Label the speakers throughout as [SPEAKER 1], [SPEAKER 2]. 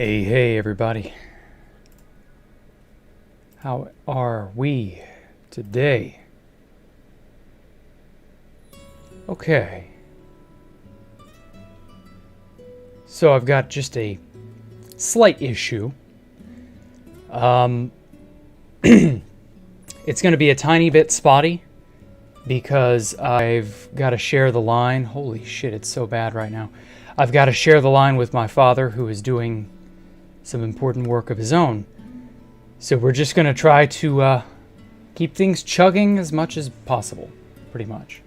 [SPEAKER 1] Hey, everybody. How are we today? Okay. So I've got just a slight issue. It's going to be a tiny bit spotty because I've got to share the line. Holy shit, it's so bad right now. I've got to share the line with my father, who is doing some important work of his own. So we're just going to try to keep things chugging as much as possible, pretty much.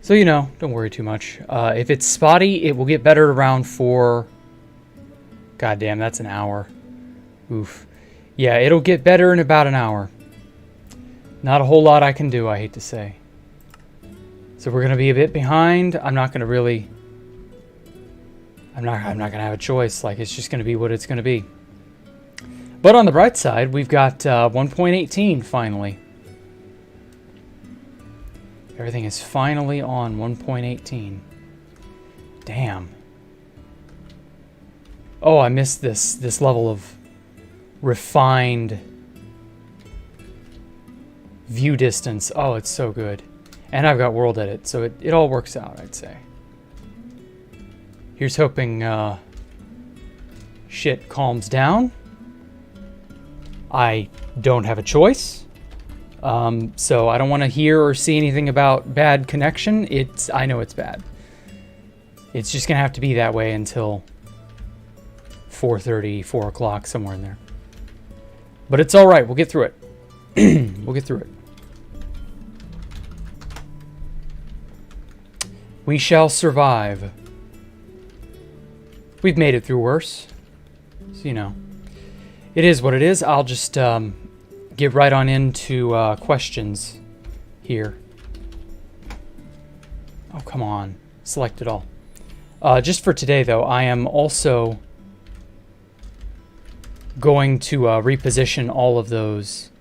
[SPEAKER 1] So, don't worry too much. If it's spotty, it will get better around 4... Goddamn, that's an hour. Oof. Yeah, it'll get better in about an hour. Not a whole lot I can do, I hate to say. So we're going to be a bit behind. I'm not going to have a choice. Like, it's just going to be what it's going to be. But on the bright side, we've got 1.18 finally. Everything is finally on 1.18. Damn. Oh, I missed this level of refined view distance. Oh, it's so good. And I've got world edit, so it all works out, I'd say. Here's hoping shit calms down. I don't have a choice. So I don't want to hear or see anything about bad connection. I know it's bad. It's just going to have to be that way until 4:30, 4 o'clock, somewhere in there. But it's all right. We'll get through it. We'll get through it. We shall survive. We've made it through worse. So, it is what it is. I'll just get right on into questions here. Oh, come on. Select it all. Just for today, though, I am also going to reposition all of those,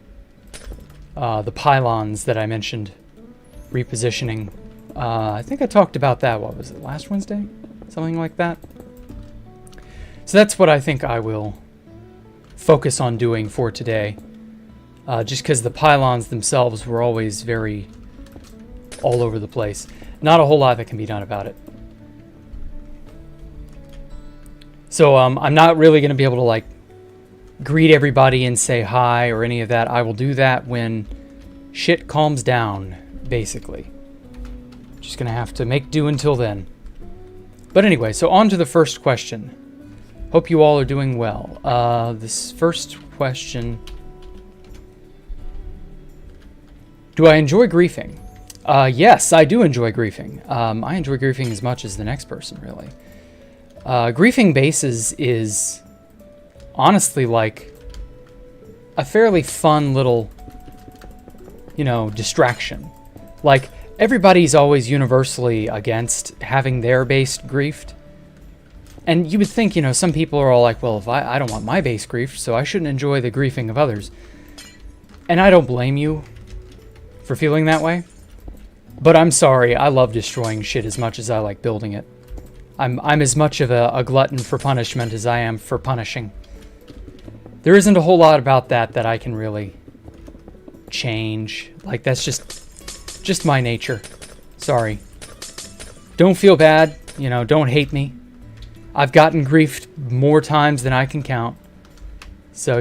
[SPEAKER 1] the pylons that I mentioned repositioning. I think I talked about that, what was it, last Wednesday? Something like that. So that's what I think I will focus on doing for today. Just because the pylons themselves were always very all over the place. Not a whole lot that can be done about it. So I'm not really going to be able to greet everybody and say hi or any of that. I will do that when shit calms down, basically. Just going to have to make do until then. But anyway, so on to the first question. Hope you all are doing well. This first question. Do I enjoy griefing? Yes, I do enjoy griefing. I enjoy griefing as much as the next person, really. Griefing bases is honestly like a fairly fun little, distraction. Like, everybody's always universally against having their base griefed. And you would think, some people are all like, well, if I don't want my base griefed, so I shouldn't enjoy the griefing of others. And I don't blame you for feeling that way. But I'm sorry, I love destroying shit as much as I like building it. I'm as much of a glutton for punishment as I am for punishing. There isn't a whole lot about that I can really change. Like, that's just my nature. Sorry. Don't feel bad, don't hate me. I've gotten griefed more times than I can count. So,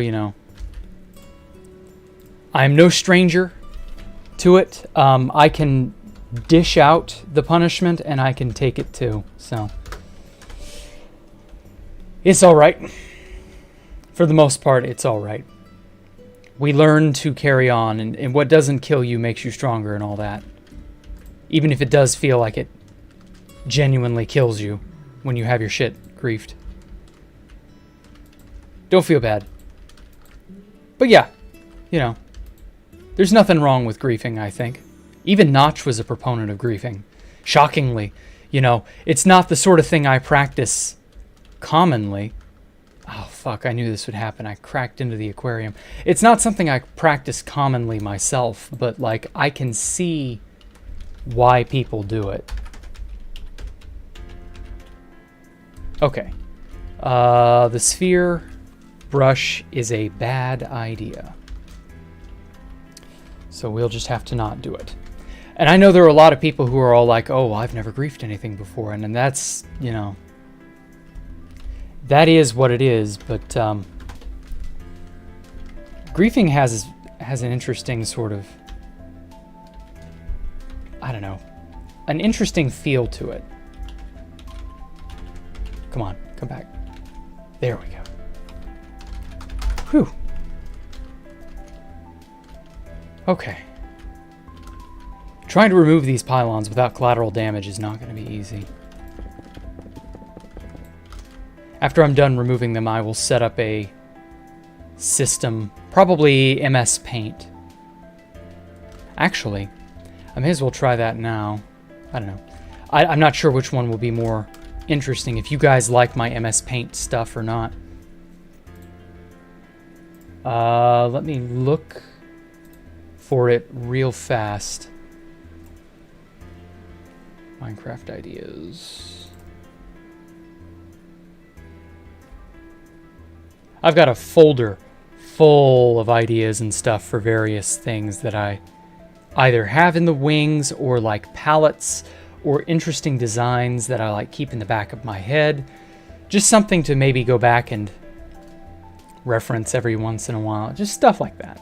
[SPEAKER 1] I'm no stranger to it. I can dish out the punishment and I can take it too. So, it's all right. For the most part, it's all right. We learn to carry on, and what doesn't kill you makes you stronger and all that. Even if it does feel like it genuinely kills you when you have your shit griefed. Don't feel bad. But yeah, there's nothing wrong with griefing, I think. Even Notch was a proponent of griefing. Shockingly, it's not the sort of thing I practice commonly. Oh, fuck, I knew this would happen. I cracked into the aquarium. It's not something I practice commonly myself, but, I can see why people do it. Okay. The sphere brush is a bad idea. So we'll just have to not do it. And I know there are a lot of people who are all like, oh, I've never griefed anything before. And that's, you know, that is what it is. But griefing has an interesting sort of, I don't know, an interesting feel to it. Come on, come back. There we go. Whew. Okay. Trying to remove these pylons without collateral damage is not going to be easy. After I'm done removing them, I will set up a system, probably MS Paint. Actually, I may as well try that now. I don't know. I'm not sure which one will be more interesting, if you guys like my MS Paint stuff or not. Let me look for it real fast. Minecraft ideas. I've got a folder full of ideas and stuff for various things that I either have in the wings, or like palettes or interesting designs that I like keep in the back of my head. Just something to maybe go back and reference every once in a while. Just stuff like that.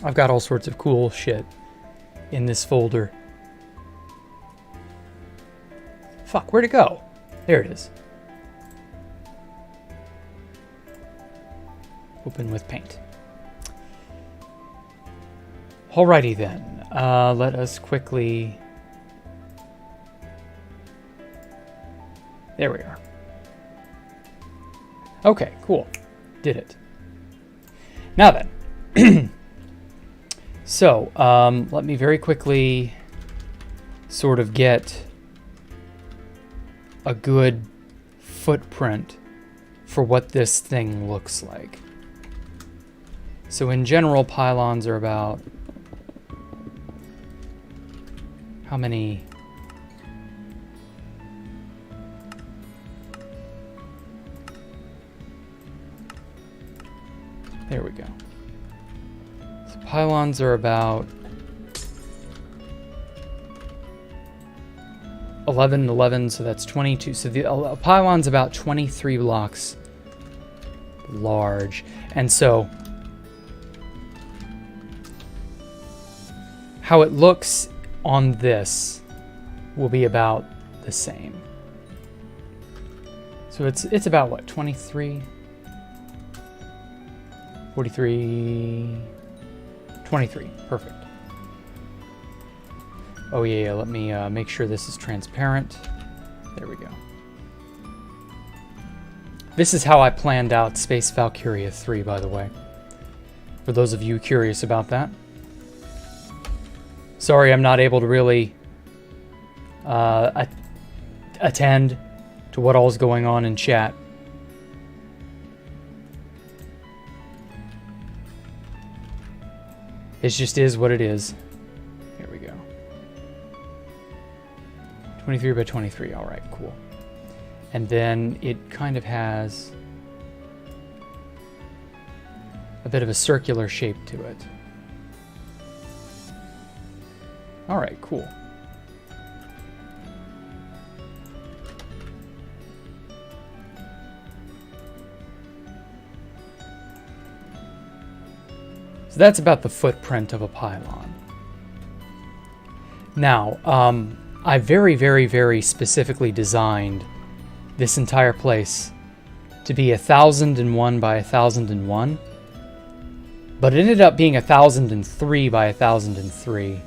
[SPEAKER 1] I've got all sorts of cool shit in this folder. Fuck, where'd it go? There it is. Open with paint. Alrighty then. Let us quickly... There we are. Okay, cool. Did it. Now then. So, let me very quickly sort of get a good footprint for what this thing looks like. So in general, pylons are about... How many... There we go. So pylons are about 11, 11, so that's 22. So the pylon's about 23 blocks large. And so how it looks on this will be about the same. So it's about what, 23? 43, 23, perfect. Oh yeah, let me make sure this is transparent. There we go. This is how I planned out Space Valkyria 3, by the way. For those of you curious about that. Sorry I'm not able to really attend to what all's going on in chat. It just is what it is. Here we go. 23 by 23. All right, cool. And then it kind of has a bit of a circular shape to it. All right, cool. So that's about the footprint of a pylon. Now, I very, very, very specifically designed this entire place to be 1001 by 1001, but it ended up being 1003 by 1003.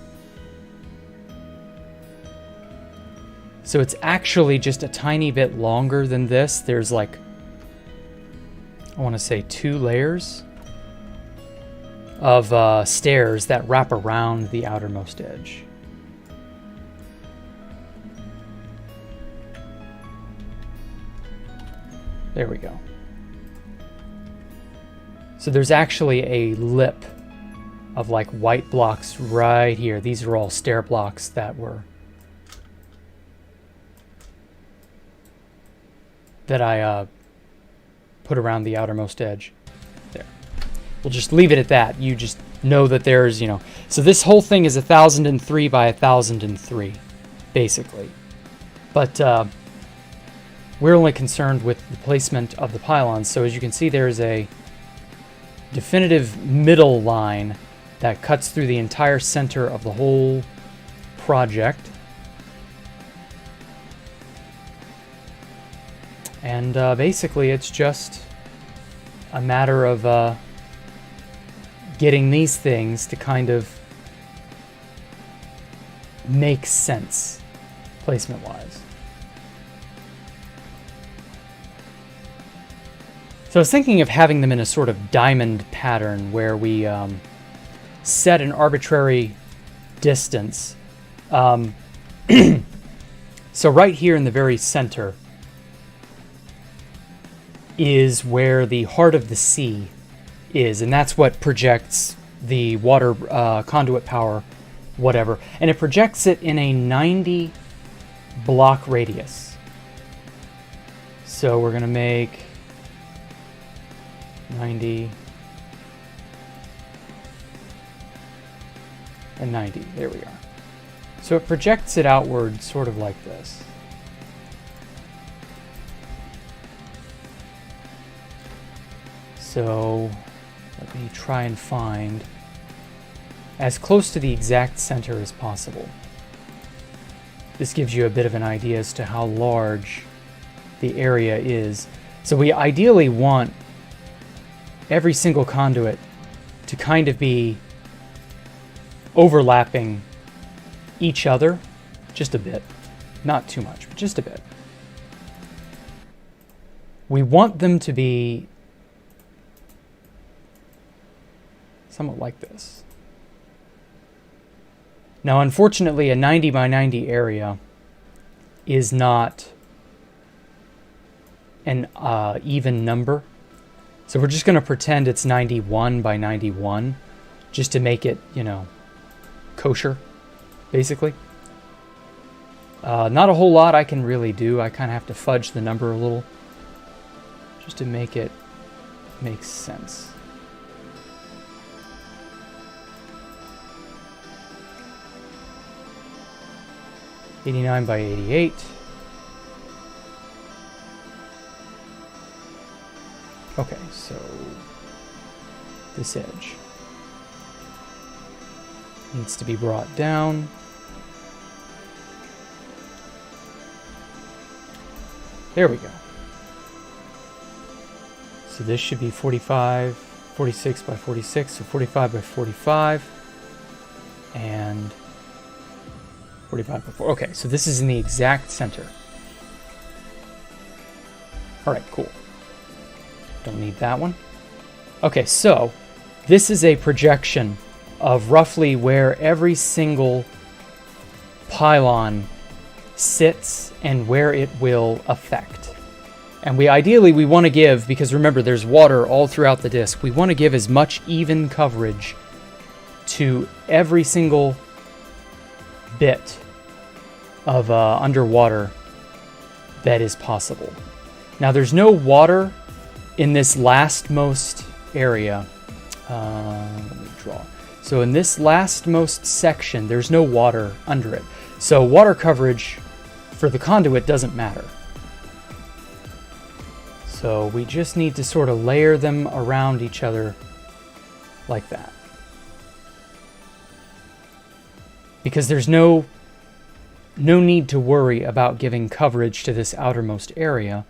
[SPEAKER 1] So it's actually just a tiny bit longer than this. There's like, I want to say 2 layers of stairs that wrap around the outermost edge. There we go. So there's actually a lip of like white blocks right here. These are all stair blocks that I put around the outermost edge. There. We'll just leave it at that. You just know that there's, you know... So this whole thing is 1,003 by 1,003, basically. But we're only concerned with the placement of the pylons. So as you can see, there's a definitive middle line that cuts through the entire center of the whole project. And basically, it's just a matter of getting these things to kind of make sense placement-wise. So I was thinking of having them in a sort of diamond pattern where we set an arbitrary distance. So right here in the very center is where the heart of the sea is, and that's what projects the water conduit power, whatever. And it projects it in a 90 block radius. So we're going to make 90 and 90. There we are. So it projects it outward sort of like this. So let me try and find as close to the exact center as possible. This gives you a bit of an idea as to how large the area is. So we ideally want every single conduit to kind of be overlapping each other just a bit. Not too much, but just a bit. We want them to be somewhat like this. Now, unfortunately, a 90 by 90 area is not an even number. So we're just going to pretend it's 91 by 91 just to make it, you know, kosher, basically. Not a whole lot I can really do. I kind of have to fudge the number a little just to make it make sense. $89 by $88. Okay, so this edge needs to be brought down. There we go. So this should be 46 by 46, so 45 by 45, and 45 by 4. Okay, so this is in the exact center. All right, cool. Don't need that one. Okay, so this is a projection of roughly where every single pylon sits and where it will affect. And we want to give, because remember there's water all throughout the disk, we want to give as much even coverage to every single bit of underwater that is possible. Now there's no water in this lastmost area. Let me draw. So in this lastmost section, there's no water under it. So water coverage for the conduit doesn't matter. So we just need to sort of layer them around each other like that. Because there's no need to worry about giving coverage to this outermost area.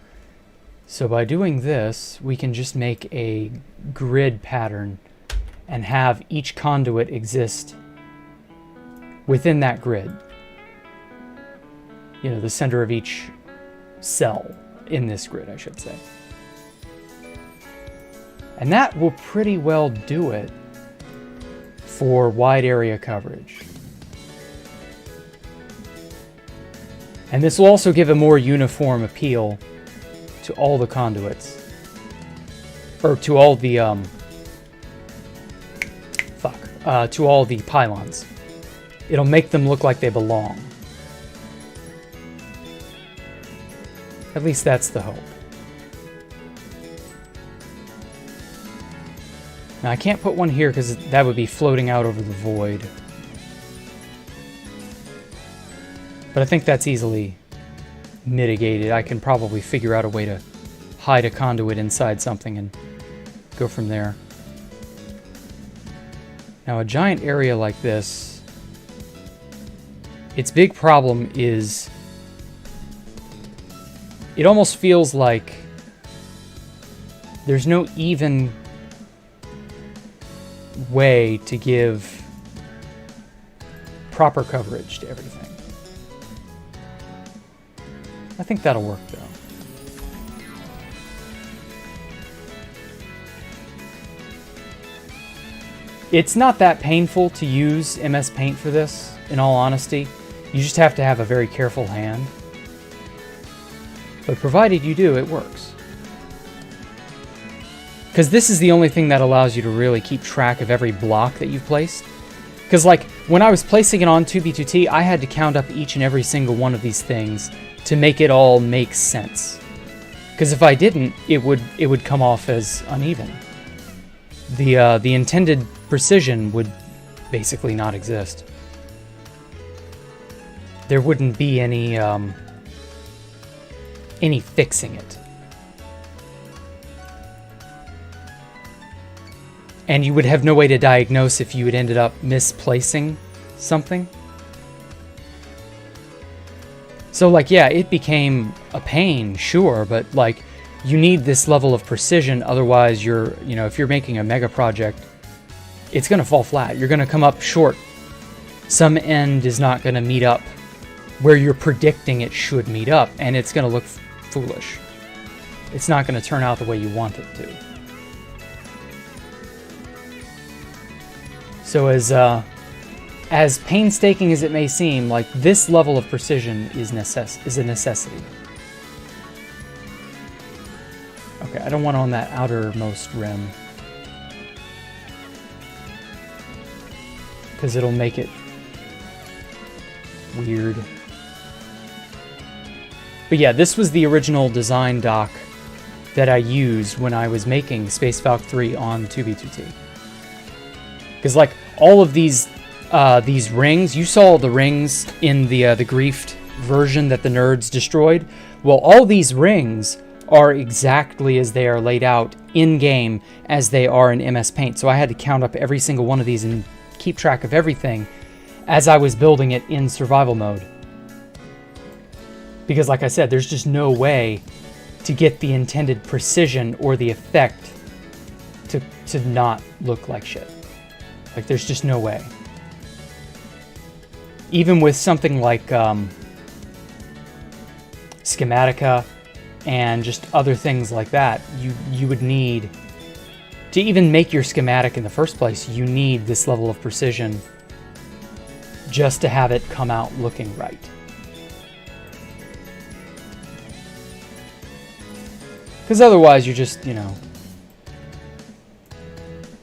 [SPEAKER 1] So by doing this, we can just make a grid pattern and have each conduit exist within that grid. You know, the center of each cell in this grid, I should say. And that will pretty well do it for wide area coverage. And this will also give a more uniform appeal to all the conduits. Or to all the, to all the pylons. It'll make them look like they belong. At least that's the hope. Now I can't put one here because that would be floating out over the void. But I think that's easily mitigated. I can probably figure out a way to hide a conduit inside something and go from there. Now a giant area like this, its big problem is it almost feels like there's no even way to give proper coverage to everything. I think that'll work though. It's not that painful to use MS Paint for this, in all honesty. You just have to have a very careful hand. But provided you do, it works. Because this is the only thing that allows you to really keep track of every block that you've placed. Because like, when I was placing it on 2B2T, I had to count up each and every single one of these things to make it all make sense. Because if I didn't, it would come off as uneven. The intended precision would basically not exist. There wouldn't be any fixing it. And you would have no way to diagnose if you had ended up misplacing something. So like, yeah, it became a pain, sure, but like, you need this level of precision, otherwise you're, you know, if you're making a mega project, it's gonna fall flat. You're gonna come up short. Some end is not gonna meet up where you're predicting it should meet up, and it's gonna look foolish. It's not gonna turn out the way you want it to. So as painstaking as it may seem, like this level of precision is a necessity. Okay, I don't want on that outermost rim, because it'll make it weird. But yeah, this was the original design doc that I used when I was making Space Valk 3 on 2B2T. Because like all of these rings, you saw the rings in the griefed version that the nerds destroyed. Well, all these rings are exactly as they are laid out in game as they are in MS Paint. So I had to count up every single one of these and keep track of everything as I was building it in survival mode. Because like I said, there's just no way to get the intended precision or the effect to not look like shit. Like, there's just no way. Even with something like Schematica and just other things like that, you would need, to even make your schematic in the first place, you need this level of precision just to have it come out looking right. Because otherwise you're just, you know,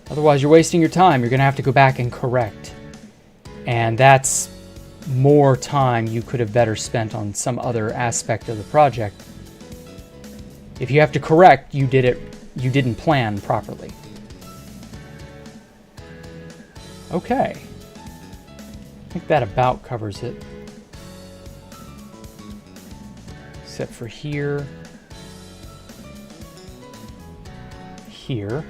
[SPEAKER 1] otherwise you're wasting your time. You're going to have to go back and correct. And that's more time you could have better spent on some other aspect of the project. If you have to correct, you didn't plan properly. Okay. I think that about covers it. Except for here. Here.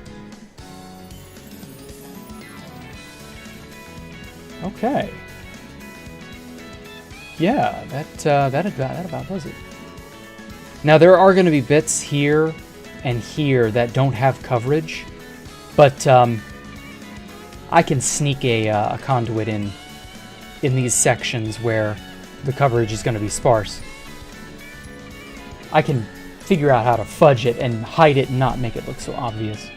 [SPEAKER 1] Okay. Yeah, that about does it. Now there are going to be bits here and here that don't have coverage, but I can sneak a conduit in these sections where the coverage is going to be sparse. I can figure out how to fudge it and hide it and not make it look so obvious.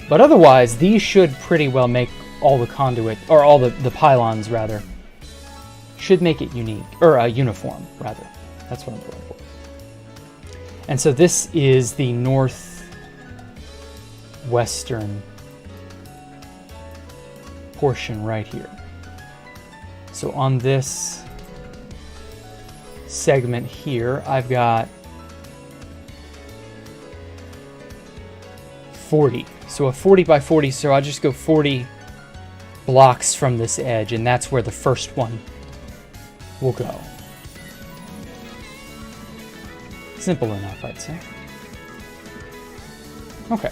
[SPEAKER 1] But otherwise, these should pretty well make all the conduit, or all the pylons rather, should make it unique, or uniform rather. That's what I'm going for. And so this is the northwestern portion right here. So on this segment here, I've got 40 So a 40 by 40, so I'll just go 40 blocks from this edge, and that's where the first one will go. Simple enough, I'd say. Okay.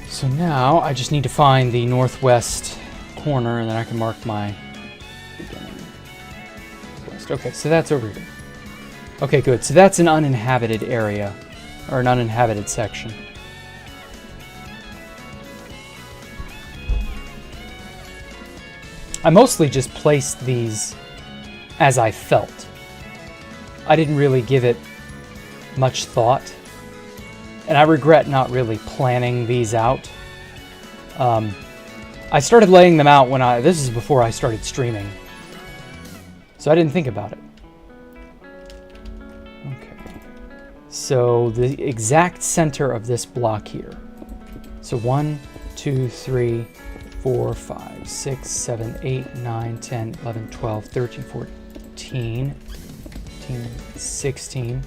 [SPEAKER 1] So now I just need to find the northwest corner, and then I can mark my beginning. West. Okay, so that's over here. Okay, good. So that's an uninhabited area, or an uninhabited section. I mostly just placed these as I felt. I didn't really give it much thought. And I regret not really planning these out. I started laying them out when this is before I started streaming. So I didn't think about it. Okay. So the exact center of this block here. So 1, 2, 3, 4, 5, 6, 7, 8, 9, 10, 11, 12, 13, 14, 15, 16,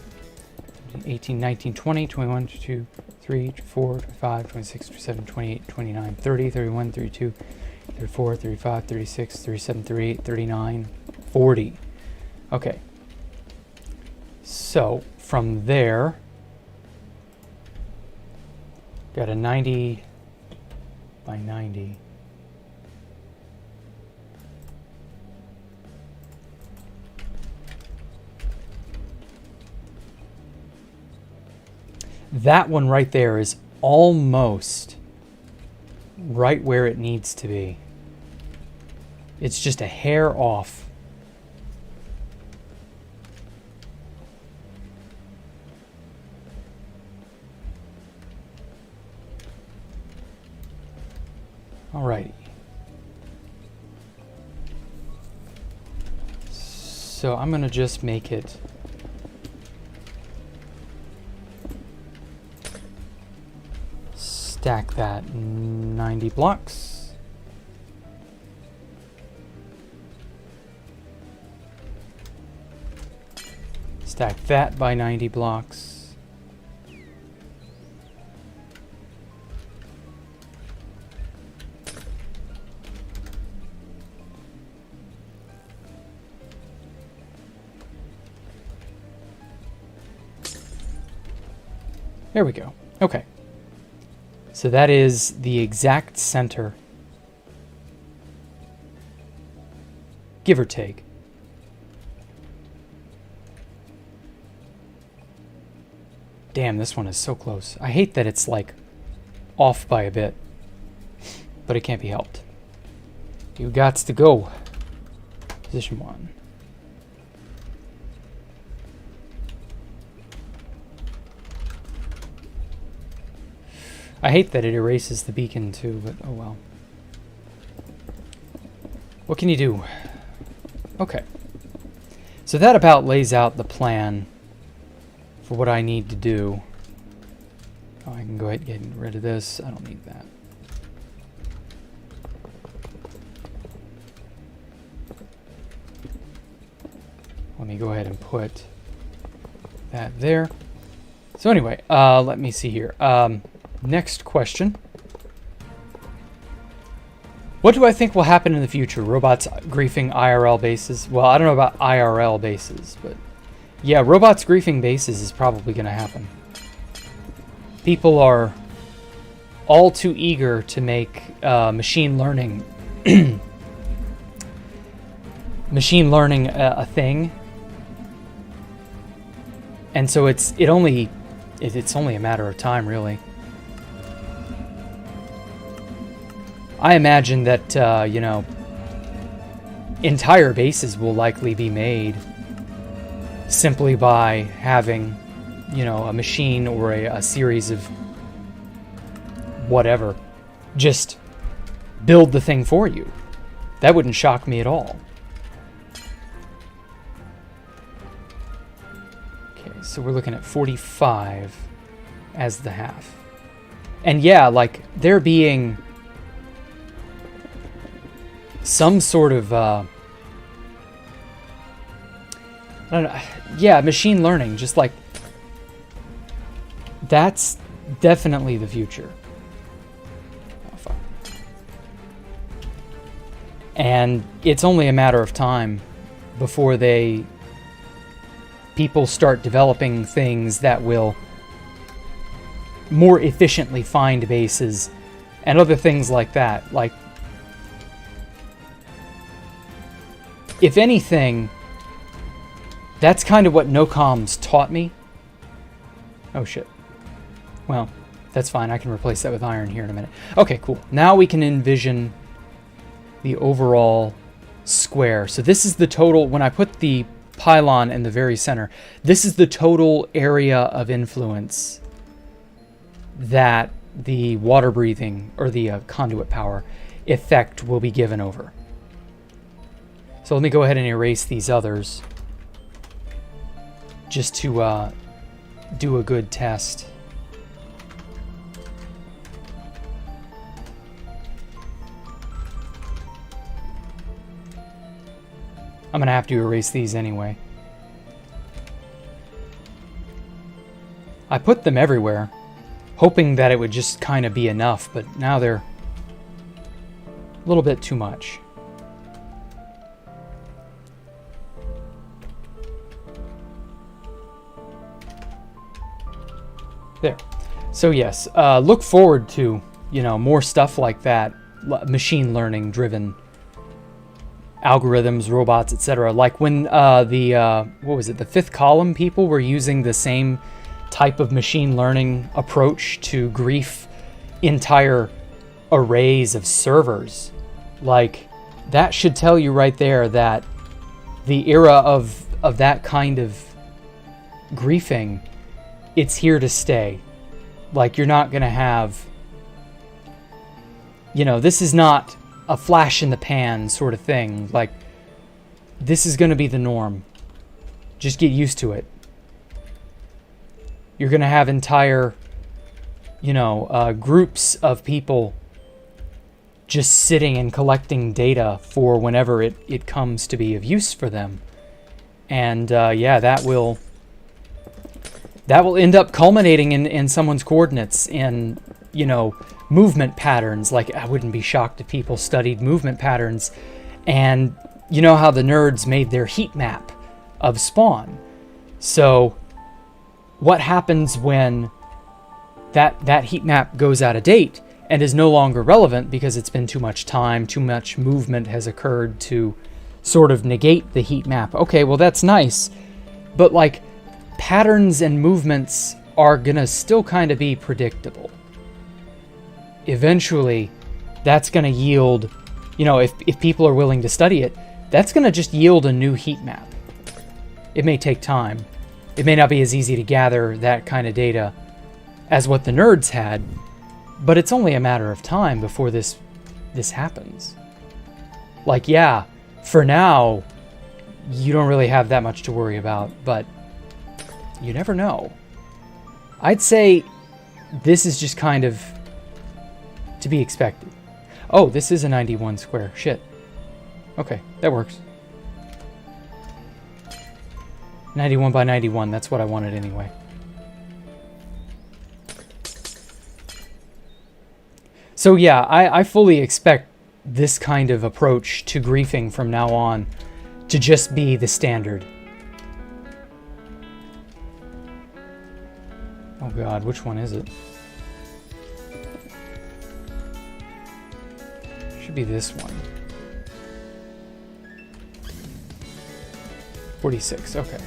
[SPEAKER 1] 18, 19, 20, 21, 22, 23, 24, 25, 26, 27, 28, 29, 30, 31, 32, 34, 35, 36, 37, 38, 39, 40. Okay. So from there, got a 90 by 90. That one right there is almost right where it needs to be. It's just a hair off. Alrighty. So I'm gonna just make it stack that 90 blocks. Stack that by 90 blocks. There we go. Okay. So that is the exact center, give or take. Damn, this one is so close. I hate that it's like off by a bit, but it can't be helped. You gots to go. Position 1. I hate that it erases the beacon too, but oh well. What can you do? Okay. So that about lays out the plan for what I need to do. Oh, I can go ahead and get rid of this. I don't need that. Let me go ahead and put that there. So anyway, let me see here. Next question. What do I think will happen in the future? Robots griefing IRL bases? Well, I don't know about IRL bases, but yeah, robots griefing bases is probably going to happen. People are all too eager to make machine learning a thing, and so it's only a matter of time, really. I imagine that, entire bases will likely be made simply by having, a machine or a series of whatever just build the thing for you. That wouldn't shock me at all. Okay, so we're looking at 45 as the half. And yeah, like, there being some sort of I don't know. Yeah, machine learning, just like, that's definitely the future. Oh, fuck. And it's only a matter of time before people start developing things that will more efficiently find bases and other things like that. Like, if anything, that's kind of what no-comms taught me. Oh shit. Well, that's fine. I can replace that with iron here in a minute. Okay, cool. Now we can envision the overall square. So this is the total, when I put the pylon in the very center, this is the total area of influence that the water breathing, or the conduit power effect, will be given over. So let me go ahead and erase these others, just to do a good test. I'm going to have to erase these anyway. I put them everywhere, hoping that it would just kind of be enough, but now they're a little bit too much. There. So yes, look forward to, more stuff like that, machine learning driven algorithms, robots, etc. Like when the fifth column people were using the same type of machine learning approach to grief entire arrays of servers. Like, that should tell you right there that the era of that kind of griefing, it's here to stay. Like, you're not gonna have, this is not a flash in the pan sort of thing. Like, this is going to be the norm. Just get used to it. You're going to have entire, groups of people just sitting and collecting data for whenever it comes to be of use for them. And yeah, that will end up culminating in someone's coordinates, in, movement patterns. Like, I wouldn't be shocked if people studied movement patterns, and you know how the nerds made their heat map of Spawn. So what happens when that heat map goes out of date and is no longer relevant because it's been too much time, too much movement has occurred to sort of negate the heat map? Okay, well, that's nice, but like, patterns and movements are gonna still kind of be predictable. Eventually, that's going to yield, if people are willing to study it, that's going to just yield a new heat map. It may take time. It may not be as easy to gather that kind of data as what the nerds had, but it's only a matter of time before this happens. Like, yeah, for now, you don't really have that much to worry about, but you never know. I'd say this is just kind of to be expected. Oh, this is a 91 square. Shit. Okay, that works. 91 by 91, that's what I wanted anyway. So yeah, I fully expect this kind of approach to griefing from now on to just be the standard. Oh god, which one is it? Should be this one. 46, okay.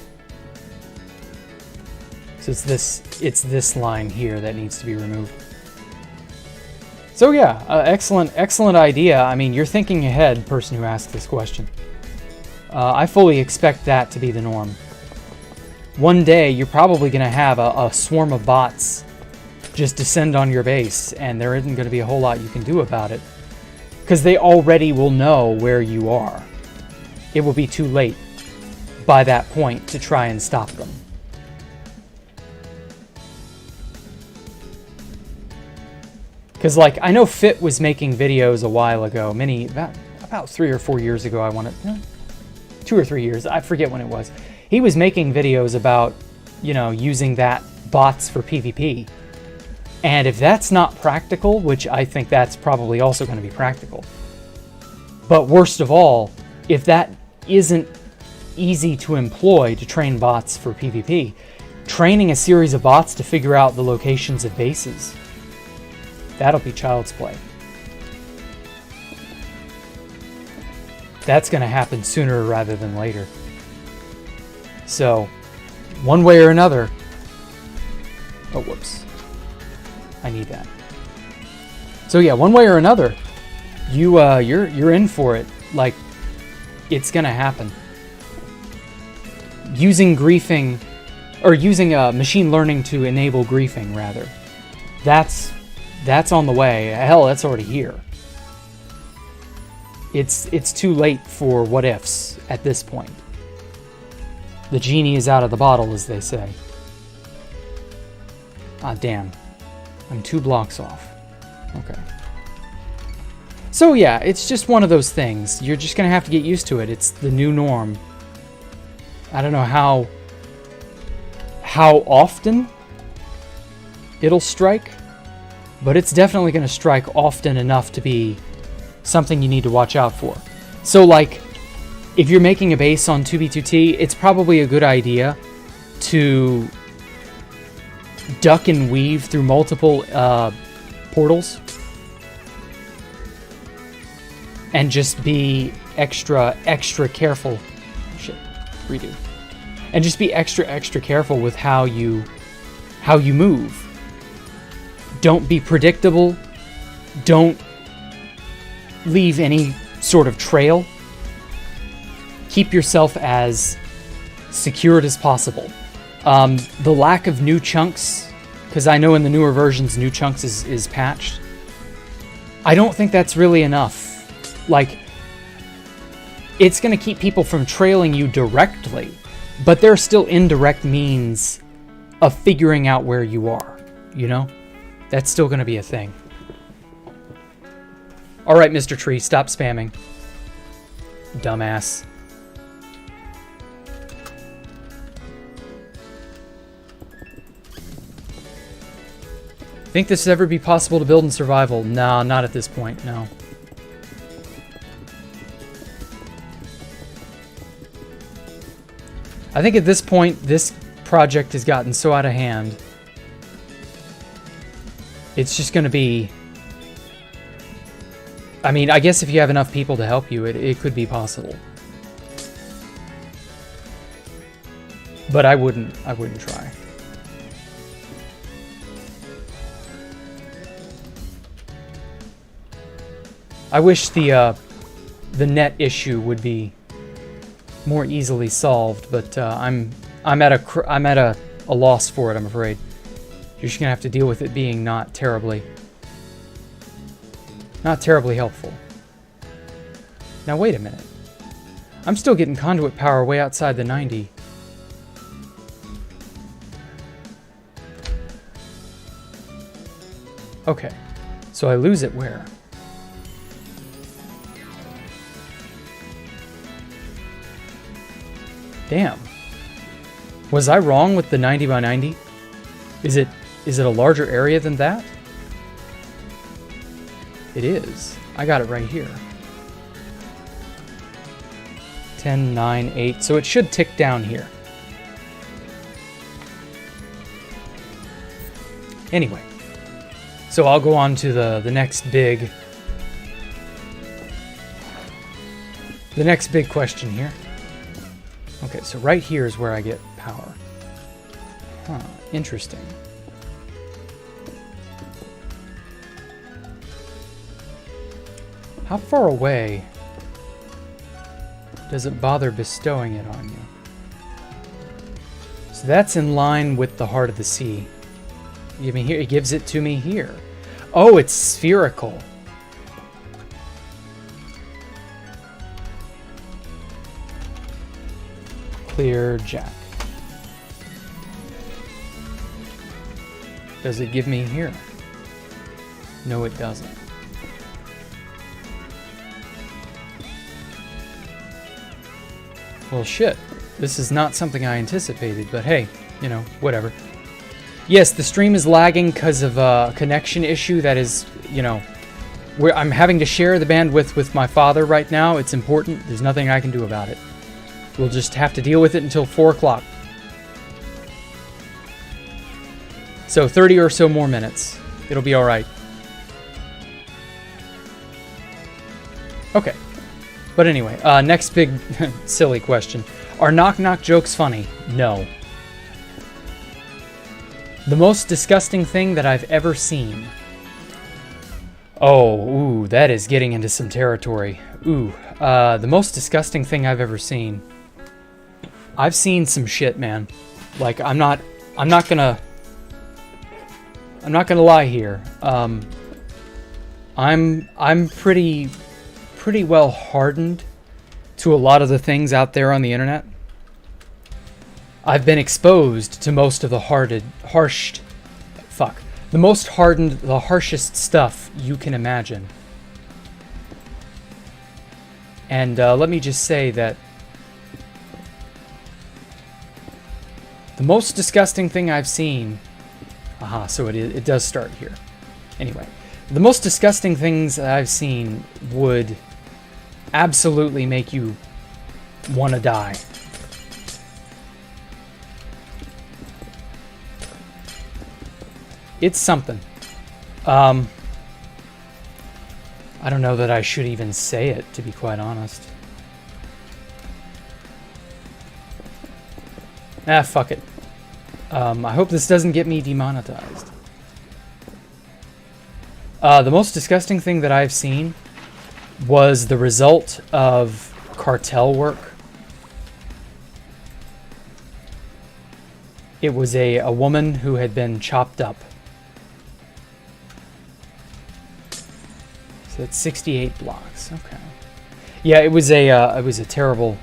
[SPEAKER 1] So it's this line here that needs to be removed. So yeah, excellent idea. I mean, you're thinking ahead, person who asked this question. I fully expect that to be the norm. One day, you're probably going to have a swarm of bots just descend on your base, and there isn't going to be a whole lot you can do about it, because they already will know where you are. It will be too late by that point to try and stop them. Because, like, I know Fit was making videos a while ago, about 3 or 4 years ago, 2 or 3 years, I forget when it was. he was making videos about, you know, using that bots for PvP. And if that's not practical, which I think that's probably also going to be practical, but worst of all, if that isn't easy to employ to train bots for PvP, training a series of bots to figure out the locations of bases, that'll be child's play. That's going to happen sooner rather than later. So, one way or another... Oh, whoops. I need that. So yeah, one way or another, you're in for it. Like, it's going to happen. Using griefing, or using machine learning to enable griefing, rather. That's on the way. Hell, that's already here. It's too late for what ifs at this point. The genie is out of the bottle, as they say. Ah, damn. I'm 2 blocks off. Okay. So yeah, it's just one of those things. You're just gonna have to get used to it. It's the new norm. I don't know how often it'll strike, but it's definitely gonna strike often enough to be something you need to watch out for. So like, if you're making a base on 2B2T, it's probably a good idea to duck and weave through multiple portals and just be extra careful. Shit, redo. And just be extra careful with how you move. Don't be predictable. Don't leave any sort of trail. Keep yourself as secured as possible. The lack of new chunks, because I know in the newer versions new chunks is patched. I don't think that's really enough. Like, it's going to keep people from trailing you directly, but there are still indirect means of figuring out where you are, you know? That's still going to be a thing. All right, Mr. Tree, stop spamming. Dumbass. Think this would ever be possible to build in survival? No, not at this point, no. I think at this point, this project has gotten so out of hand. It's just going to be... I mean, I guess if you have enough people to help you, it could be possible. But I wouldn't try. I wish the net issue would be more easily solved, but I'm at a loss for it, I'm afraid. You're just gonna have to deal with it being not terribly helpful. Now wait a minute. I'm still getting conduit power way outside the 90. Okay, so I lose it where? Damn. Was I wrong with the 90 by 90? Is it a larger area than that? It is. I got it right here. 10, 9, 8. So it should tick down here. Anyway. So I'll go on to the next big... The next big question here. Okay, so right here is where I get power. Huh, interesting. How far away does it bother bestowing it on you? So that's in line with the heart of the sea. Give me here. It gives it to me here. Oh, it's spherical. Clear Jack. Does it give me here? No, it doesn't. Well, shit. This is not something I anticipated, but hey, you know, whatever. Yes, the stream is lagging because of a connection issue that is, you know, where I'm having to share the bandwidth with my father right now. It's important. There's nothing I can do about it. We'll just have to deal with it until 4 o'clock. So 30 or so more minutes. It'll be all right. Okay. But anyway, next big silly question. Are knock-knock jokes funny? No. The most disgusting thing that I've ever seen. Oh, ooh, that is getting into some territory. Ooh, the most disgusting thing I've ever seen. I've seen some shit, man. Like, I'm not gonna lie here. I'm pretty well hardened to a lot of the things out there on the internet. I've been exposed to most of the the harshest stuff you can imagine. And let me just say that the most disgusting thing I've seen... Aha, so it does start here. Anyway, the most disgusting things that I've seen would absolutely make you want to die. It's something. I don't know that I should even say it, to be quite honest. Ah, fuck it. I hope this doesn't get me demonetized. The most disgusting thing that I've seen was the result of cartel work. It was a woman who had been chopped up. So that's 68 blocks. Okay. Yeah, it was a terrible.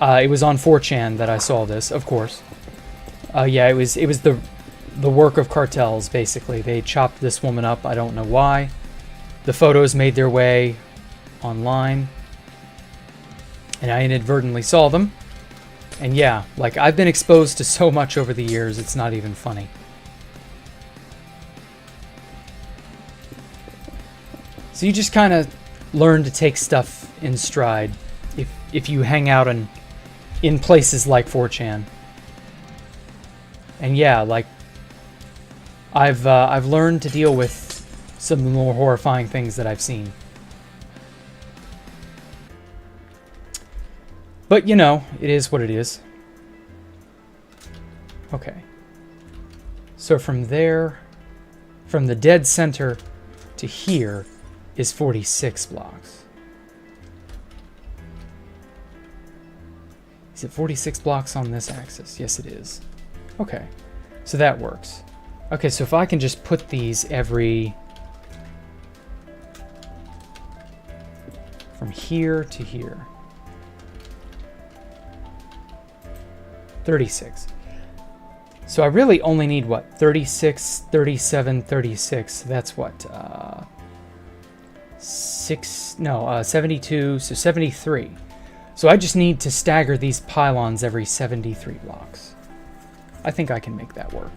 [SPEAKER 1] It was on 4chan that I saw this, of course. Yeah, it was the work of cartels, basically. They chopped this woman up. I don't know why. The photos made their way online, and I inadvertently saw them. And yeah, like, I've been exposed to so much over the years, it's not even funny. So you just kind of learn to take stuff in stride if you hang out in places like 4chan. And yeah, like, I've learned to deal with some of the more horrifying things that I've seen. But, you know, it is what it is. Okay. So from there, from the dead center to here is 46 blocks. Is it 46 blocks on this axis? Yes, it is. Okay. So that works. Okay, so if I can just put these from here to here. 36. So I really only need, what, 36, 37, 36. That's what, 72, so 73. So I just need to stagger these pylons every 73 blocks. I think I can make that work.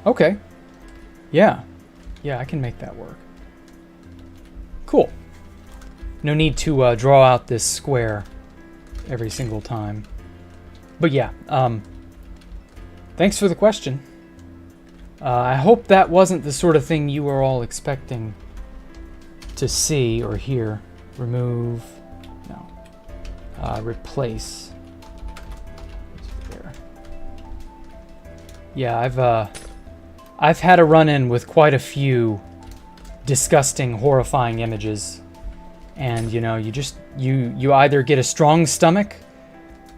[SPEAKER 1] Okay. Yeah. Yeah, I can make that work. Cool. No need to draw out this square every single time. But yeah, thanks for the question. I hope that wasn't the sort of thing you were all expecting to see or hear. Remove. No. Replace. There. Yeah, I've had a run-in with quite a few disgusting, horrifying images, and you know, you either get a strong stomach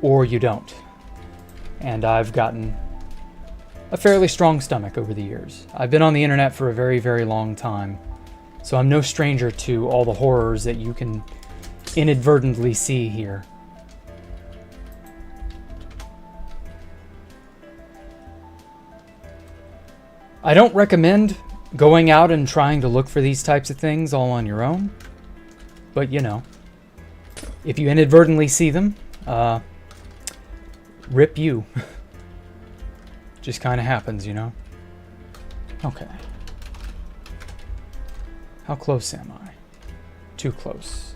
[SPEAKER 1] or you don't. And I've gotten a fairly strong stomach over the years. I've been on the internet for a very, very long time, so I'm no stranger to all the horrors that you can inadvertently see here. I don't recommend going out and trying to look for these types of things all on your own. But, you know, if you inadvertently see them, rip you. Just kind of happens, you know? Okay. How close am I? Too close.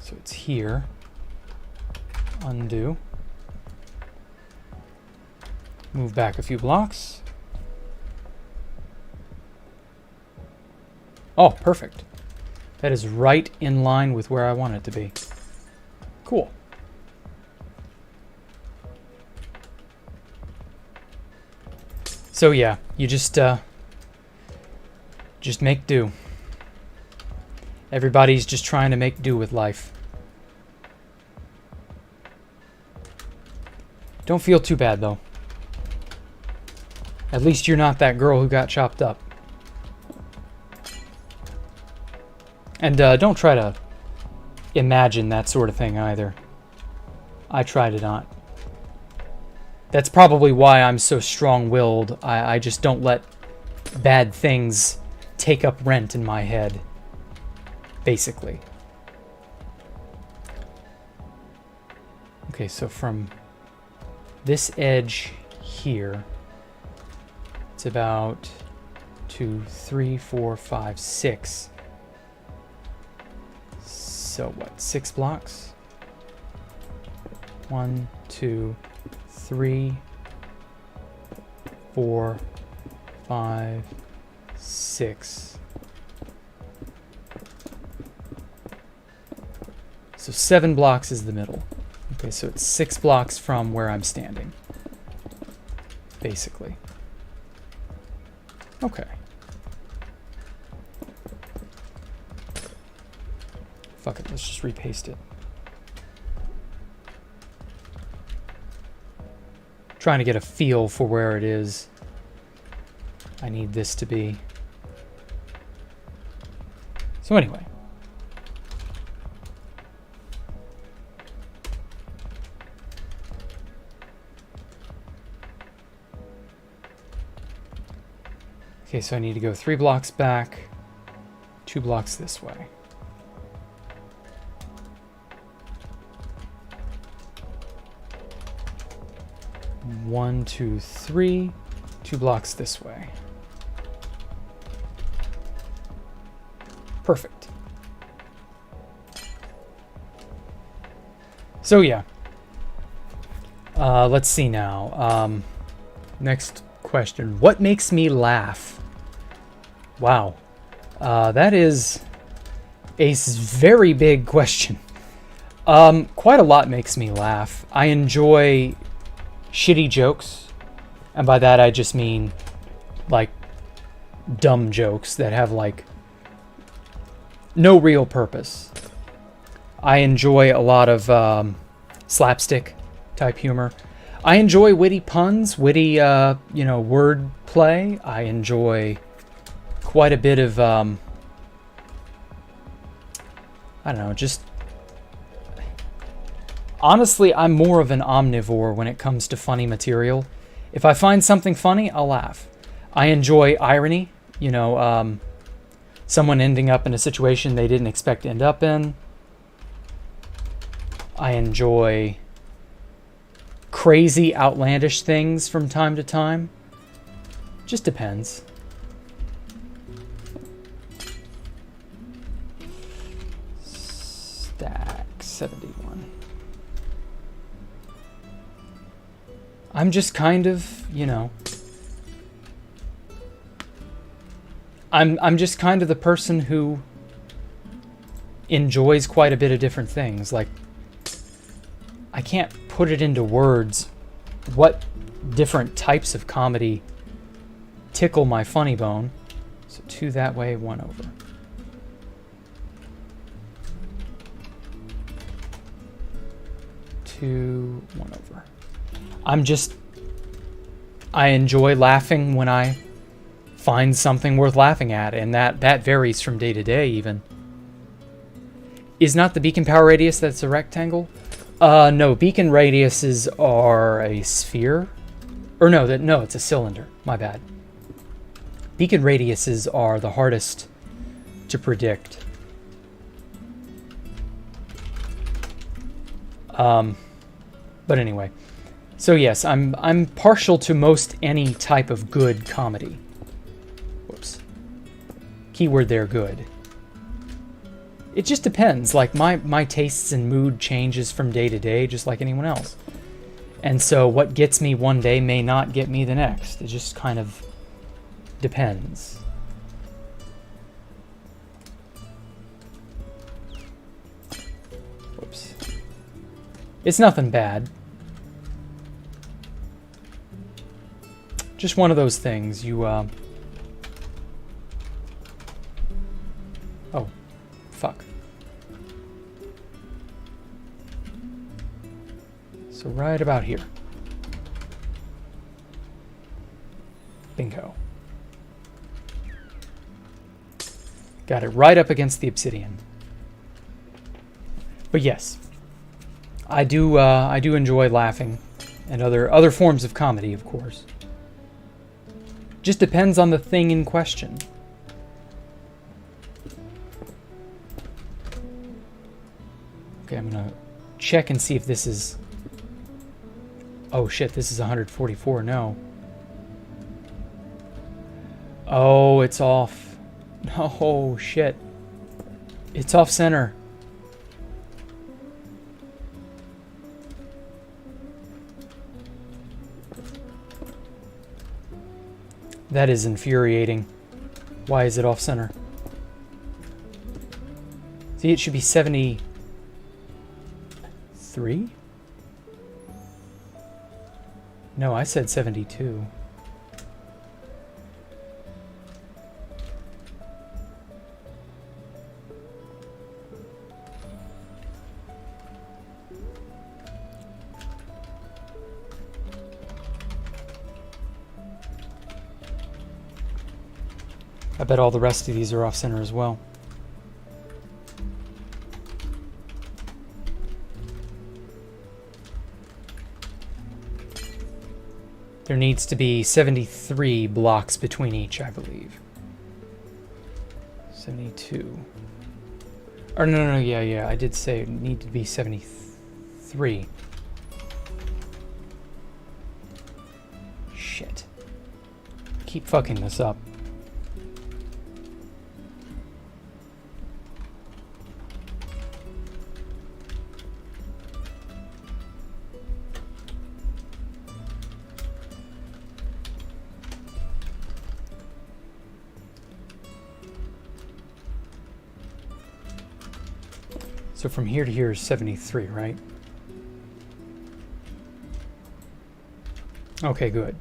[SPEAKER 1] So it's here. Undo. Move back a few blocks. Oh, perfect. That is right in line with where I want it to be. Cool. So yeah, you just make do. Everybody's just trying to make do with life. Don't feel too bad, though. At least you're not that girl who got chopped up. And don't try to imagine that sort of thing either. I try to not. That's probably why I'm so strong-willed. I just don't let bad things take up rent in my head. Basically. Okay, so from this edge here, it's about 2, 3, 4, 5, 6. So what, 6 blocks? 1, 2, 3, 4, 5, 6. So 7 blocks is the middle. Okay, so it's 6 blocks from where I'm standing. Basically. Okay. Fuck it, let's just repaste it. Trying to get a feel for where it is. I need this to be. So anyway. Okay, so I need to go 3 blocks back, 2 blocks this way. One, 2, 3, 2 blocks this way. Perfect. So yeah. Let's see now. Next question. What makes me laugh? Wow. That is a very big question. Quite a lot makes me laugh. I enjoy shitty jokes, and by that I just mean like dumb jokes that have like no real purpose. I enjoy a lot of slapstick type humor. I enjoy witty puns, witty word play. I enjoy quite a bit of I don't know, just honestly, I'm more of an omnivore when it comes to funny material. If I find something funny, I'll laugh. I enjoy irony, someone ending up in a situation they didn't expect to end up in. I enjoy crazy, outlandish things from time to time. Just depends. Stack 71. I'm just kind of, I'm just kind of the person who enjoys quite a bit of different things. Like, I can't put it into words what different types of comedy tickle my funny bone. So 2 that way, 1 over. Two, 1 over. I enjoy laughing when I find something worth laughing at, and that varies from day to day even. Is not the beacon power radius that's a rectangle? No, beacon radiuses are a sphere. Or no, it's a cylinder. My bad. Beacon radiuses are the hardest to predict. But anyway. So yes, I'm partial to most any type of good comedy. Whoops. Keyword there, good. It just depends. Like, my tastes and mood changes from day to day, just like anyone else. And so what gets me one day may not get me the next. It just kind of depends. Whoops. It's nothing bad. Just one of those things. You, Oh. Fuck. So right about here. Bingo. Got it right up against the obsidian. But yes, I do enjoy laughing, and other forms of comedy, of course. Just depends on the thing in question. Okay, I'm gonna check and see if this is... Oh shit, this is 144, no. Oh, it's off. Oh shit. It's off center. That is infuriating. Why is it off center? See, it should be 73? No, I said 72. I bet all the rest of these are off center as well. There needs to be 73 blocks between each, I believe. 72. Or no, yeah, I did say it need to be 73. Shit. Keep fucking this up. So from here to here is 73, right? Okay, good.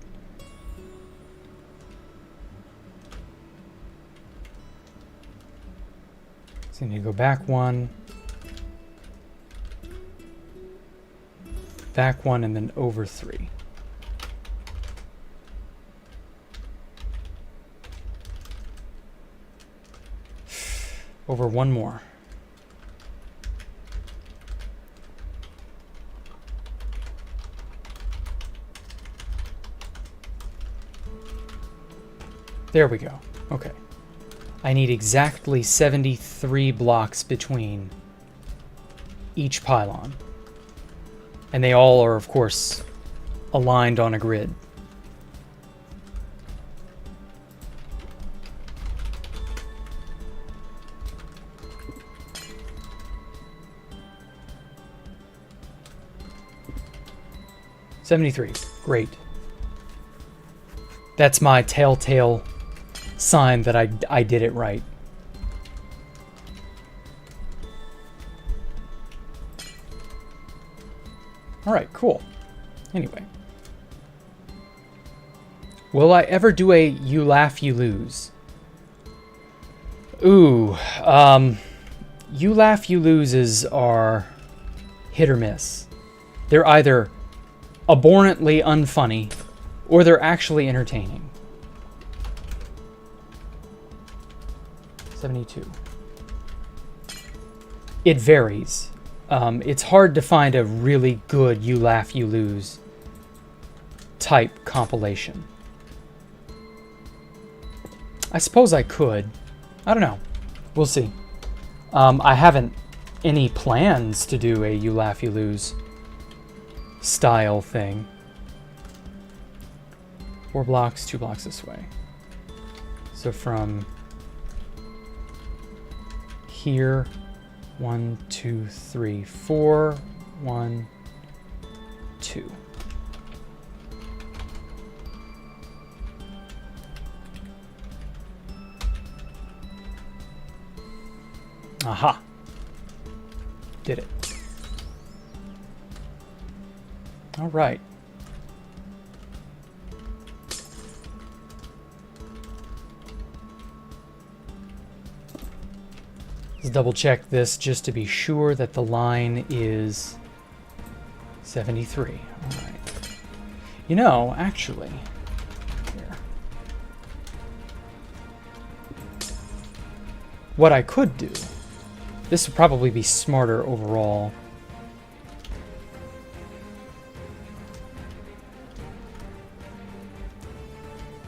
[SPEAKER 1] So you need to go back one, and then over 3. Over one more. There we go. Okay. I need exactly 73 blocks between each pylon. And they all are, of course, aligned on a grid. $73. Great. That's my telltale sign that I did it right. All right, cool. Anyway. Will I ever do a you laugh, you lose? Ooh, you laugh, you loses are hit or miss. They're either abhorrently unfunny or they're actually entertaining. 72. It varies. It's hard to find a really good You Laugh, You Lose type compilation. I suppose I could. I don't know. We'll see. I haven't any plans to do a You Laugh, You Lose style thing. 4 blocks, 2 blocks this way. So from here, 1, 2, 3, 4, 1, 2. Aha. Did it. All right. Let's double check this just to be sure that the line is 73. All right. You know, actually, here. What I could do, this would probably be smarter overall.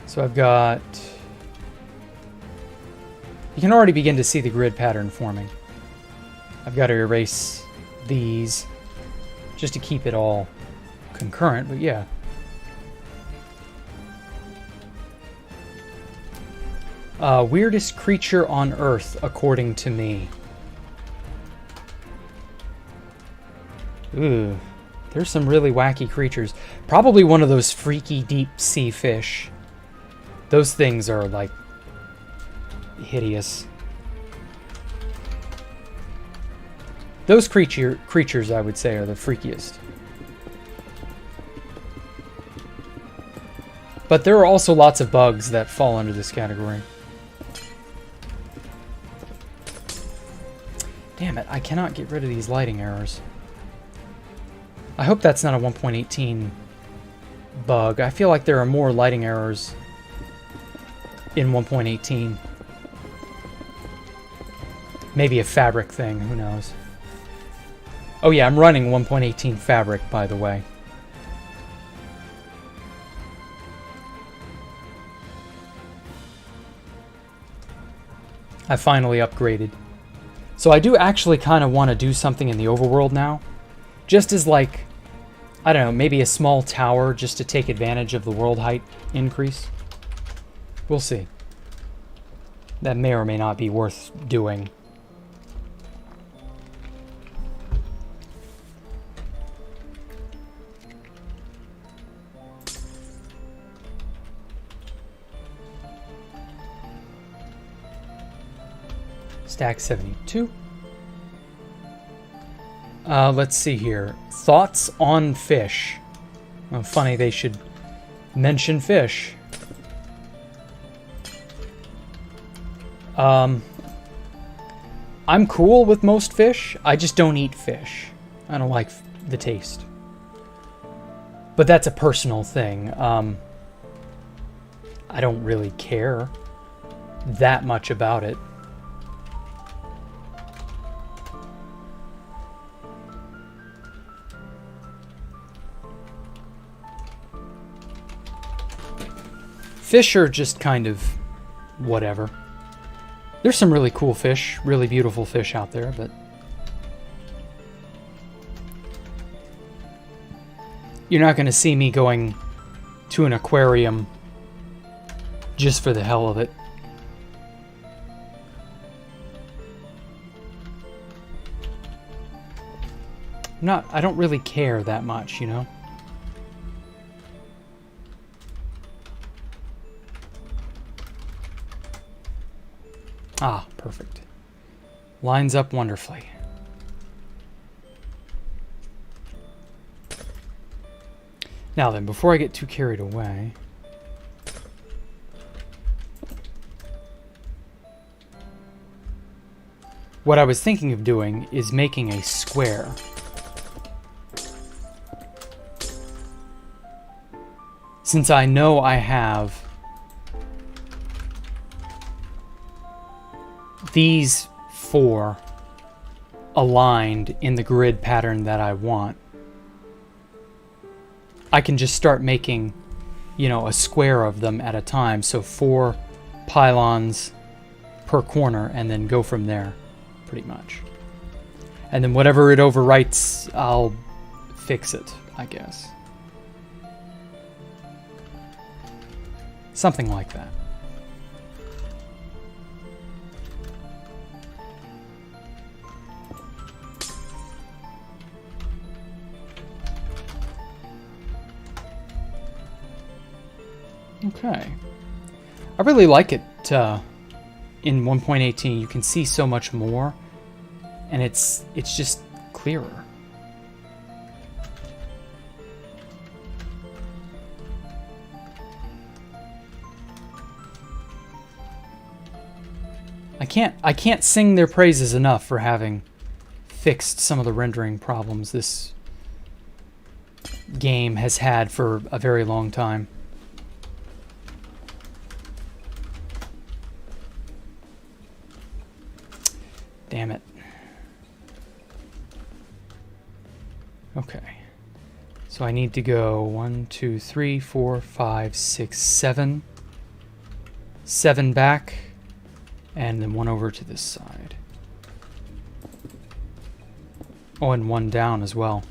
[SPEAKER 1] So I've got... You can already begin to see the grid pattern forming. I've got to erase these just to keep it all concurrent, but yeah. Weirdest creature on Earth, according to me. Ooh, there's some really wacky creatures. Probably one of those freaky deep sea fish. Those things are like hideous. Those creatures, I would say, are the freakiest. But there are also lots of bugs that fall under this category. Damn it, I cannot get rid of these lighting errors. I hope that's not a 1.18 bug. I feel like there are more lighting errors in 1.18. Maybe a fabric thing, who knows. Oh yeah, I'm running 1.18 fabric, by the way. I finally upgraded. So I do actually kind of want to do something in the overworld now. Just as like, I don't know, maybe a small tower just to take advantage of the world height increase. We'll see. That may or may not be worth doing. Stack 72. Let's see here. Thoughts on fish. Oh, funny they should mention fish. I'm cool with most fish. I just don't eat fish. I don't like the taste. But that's a personal thing. I don't really care that much about it. Fish are just kind of whatever. There's some really cool fish, really beautiful fish out there, but you're not going to see me going to an aquarium just for the hell of it. I don't really care that much, you know? Ah, perfect. Lines up wonderfully. Now then, before I get too carried away, what I was thinking of doing is making a square. Since I know I have these 4 aligned in the grid pattern that I want, I can just start making, you know, a square of them at a time. So 4 pylons per corner, and then go from there, pretty much. And then whatever it overwrites, I'll fix it, I guess. Something like that. Okay. I really like it in 1.18. You can see so much more, and it's just clearer. I can't sing their praises enough for having fixed some of the rendering problems this game has had for a very long time. Damn it. Okay. So I need to go 1, 2, 3, 4, 5, 6, 7. 7 back, and then 1 over to this side. Oh, and 1 down as well.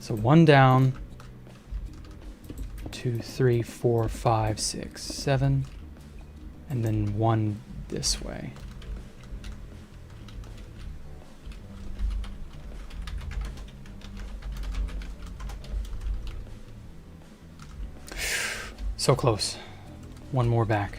[SPEAKER 1] So 1 down, 2, 3, 4, 5, 6, 7, and then 1 this way. So close. 1 more back.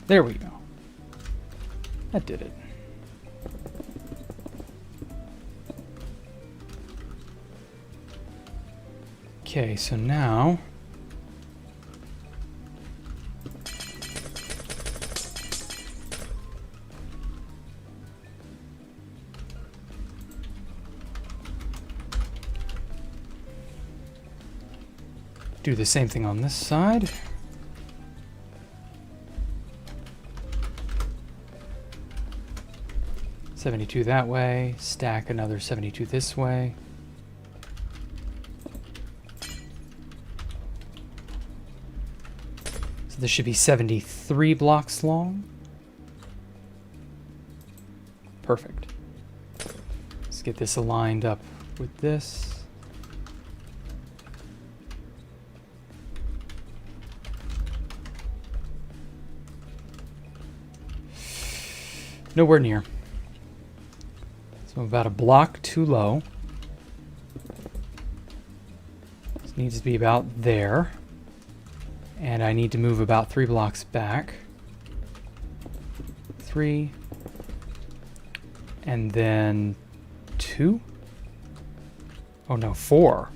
[SPEAKER 1] There we go. That did it. Okay, so now do the same thing on this side. $72 that way, stack another 72 this way. So this should be 73 blocks long. Perfect. Let's get this aligned up with this. Nowhere near. So about a block too low. This needs to be about there. And I need to move about 3 blocks back. 3. And then 2. Oh no, 4.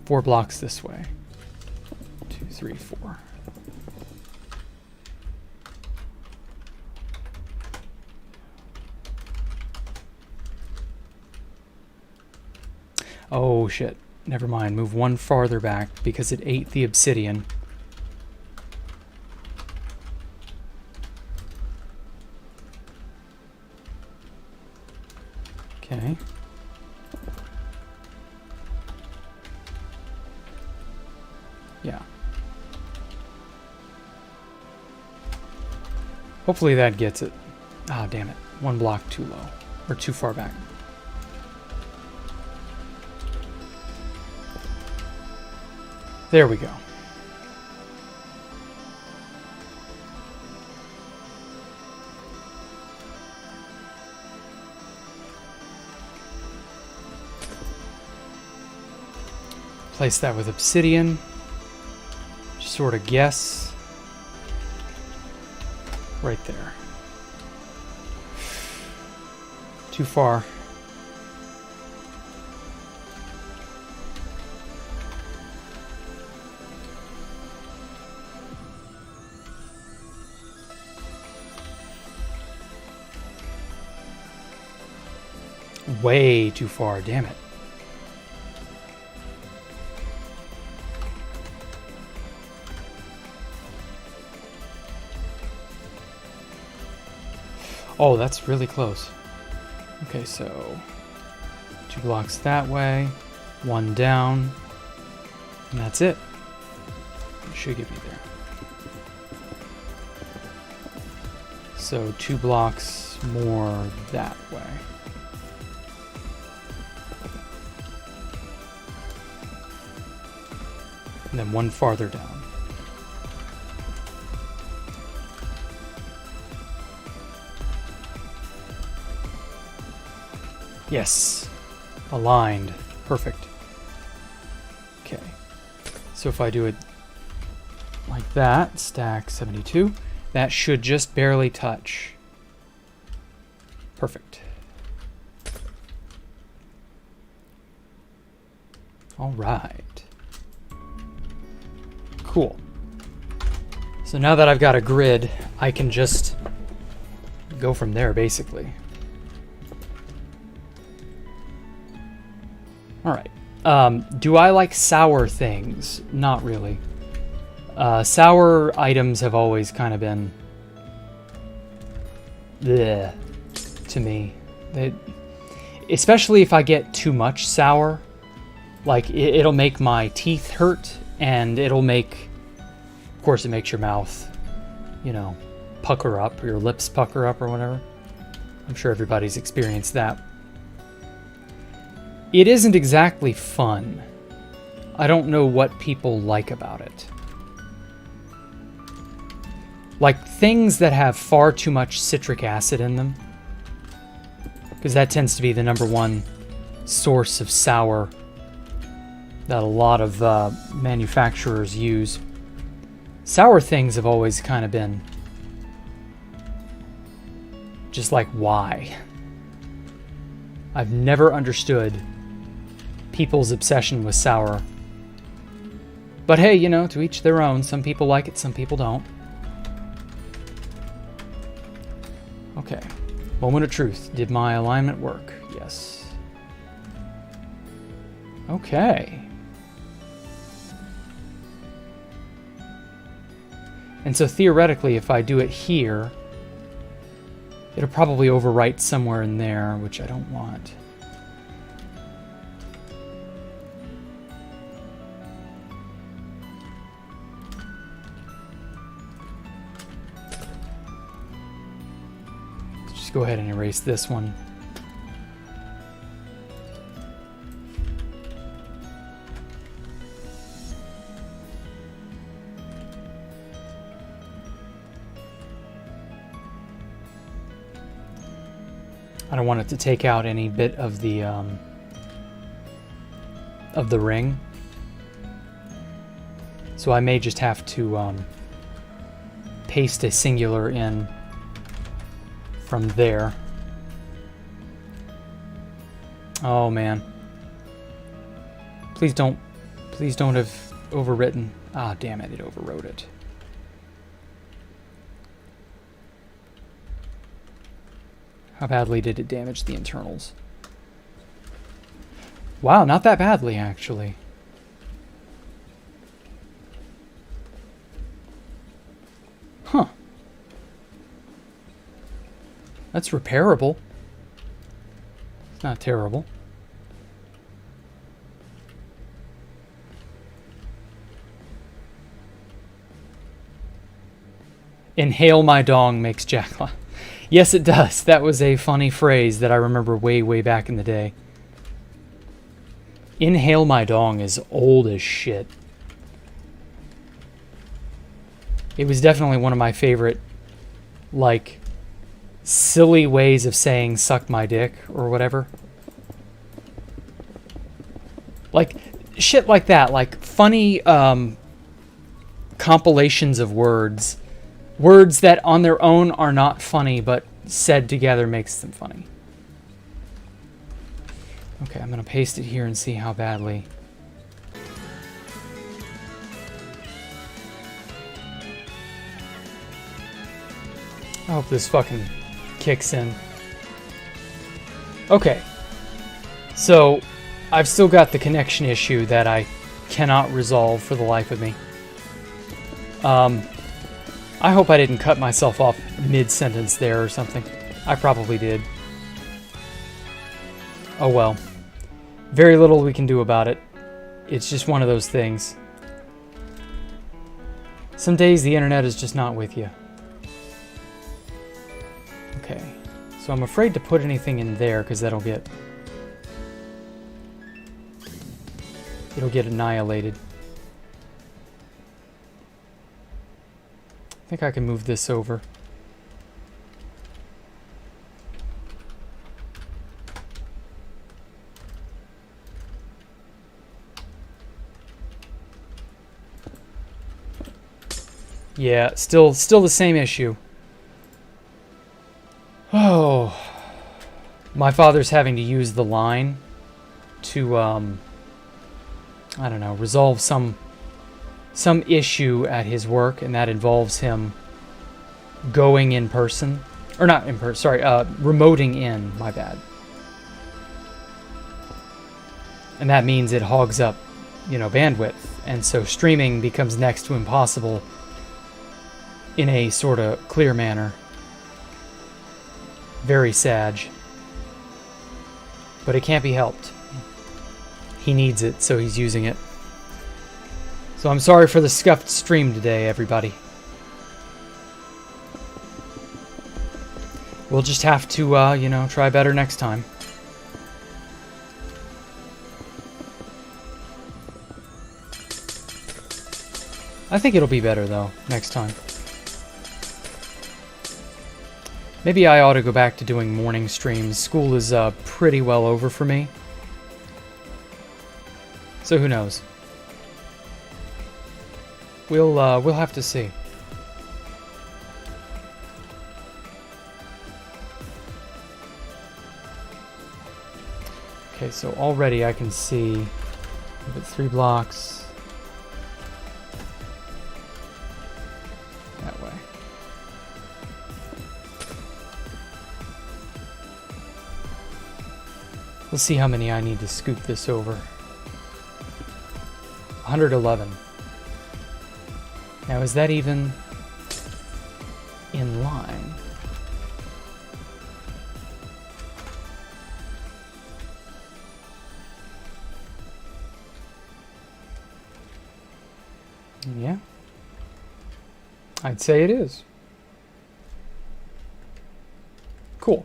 [SPEAKER 1] 4 blocks this way. 2, 3, 4. Oh shit, never mind. Move 1 farther back because it ate the obsidian. Okay. Yeah. Hopefully that gets it. Ah, damn it. 1 block too low. Or too far back. There we go. Place that with obsidian. Just sort of guess. Right there. Too far. Way too far, damn it. Oh, that's really close. Okay, so 2 blocks that way, 1 down, and that's it. It should get me there. So 2 blocks more that way. And then 1 farther down. Yes. Aligned. Perfect. Okay. So if I do it like that, stack 72, that should just barely touch. Perfect. All right. Cool. So now that I've got a grid, I can just go from there, basically. All right. Do I like sour things? Not really. Sour items have always kind of been bleh to me. Especially if I get too much sour. Like, it'll make my teeth hurt, and it'll make... Of course, it makes your mouth, you know, pucker up, or your lips pucker up, or whatever. I'm sure everybody's experienced that. It isn't exactly fun. I don't know what people like about it. Like things that have far too much citric acid in them, because that tends to be the #1 source of sour that a lot of manufacturers use. Sour things have always kind of been just like, why? I've never understood people's obsession with sour. But hey, you know, to each their own. Some people like it, some people don't. Okay. Moment of truth. Did my alignment work? Yes. Okay. And so theoretically, if I do it here, it'll probably overwrite somewhere in there, which I don't want. Let's just go ahead and erase this one. I don't want it to take out any bit of the ring. So I may just have to paste a singular in from there. Oh man. Please don't have overwritten. Ah, damn it, it overwrote it. How badly did it damage the internals? Wow, not that badly, actually. Huh. That's repairable. It's not terrible. Inhale my dong makes Jack laugh. Yes, it does. That was a funny phrase that I remember way, way back in the day. Inhale my dong is old as shit. It was definitely one of my favorite, like, silly ways of saying suck my dick or whatever. Like, shit like that. Like, funny compilations of words. Words that on their own are not funny, but said together makes them funny. Okay, I'm going to paste it here and see how badly. I hope this fucking kicks in. Okay. So, I've still got the connection issue that I cannot resolve for the life of me. I hope I didn't cut myself off mid-sentence there or something. I probably did. Oh well. Very little we can do about it. It's just one of those things. Some days the internet is just not with you. Okay. So I'm afraid to put anything in there because that'll get... it'll get annihilated. I think I can move this over. Yeah, still the same issue. Oh. My father's having to use the line to, I don't know, resolve some issue at his work, and that involves him going in person. Or not in person, sorry, remoting in, my bad. And that means it hogs up, you know, bandwidth. And so streaming becomes next to impossible in a sort of clear manner. Very sad. But it can't be helped. He needs it, so he's using it. So I'm sorry for the scuffed stream today, everybody. We'll just have to, you know, try better next time. I think it'll be better, though, next time. Maybe I ought to go back to doing morning streams. School is pretty well over for me. So who knows? We'll have to see. Okay, so already I can see move it 3 blocks that way. Let's see how many I need to scoop this over. 111. Now, is that even in line? Yeah. I'd say it is. Cool.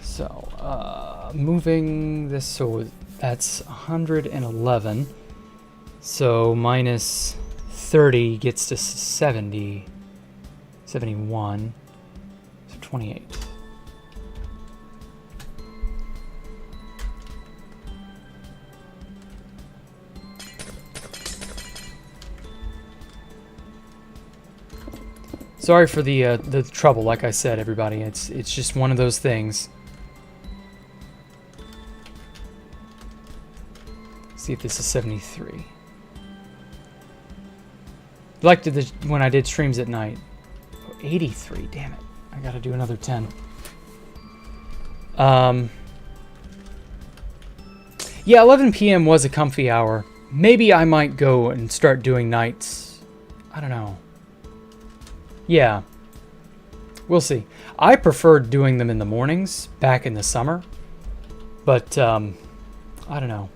[SPEAKER 1] So, moving this, so that's 111. So minus 30 gets to 70, 71, so 28. Sorry for the trouble, like I said, everybody. It's just one of those things. See if this is 73. Like when I did streams at night. Oh, 83, damn it. I gotta do another 10. Yeah, 11 p.m. was a comfy hour. Maybe I might go and start doing nights. I don't know. Yeah. We'll see. I preferred doing them in the mornings back in the summer. But, I don't know.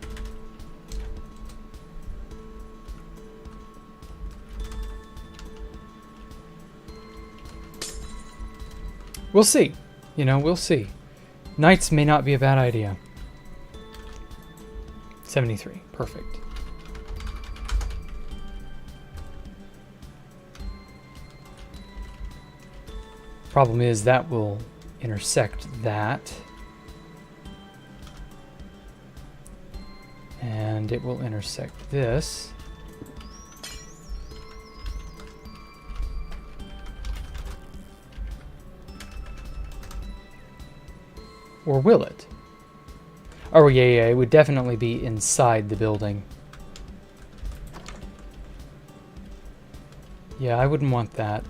[SPEAKER 1] We'll see. You know, we'll see. Nights may not be a bad idea. 73. Perfect. Problem is that will intersect that. And it will intersect this. Or will it? Oh, yeah, it would definitely be inside the building. Yeah, I wouldn't want that.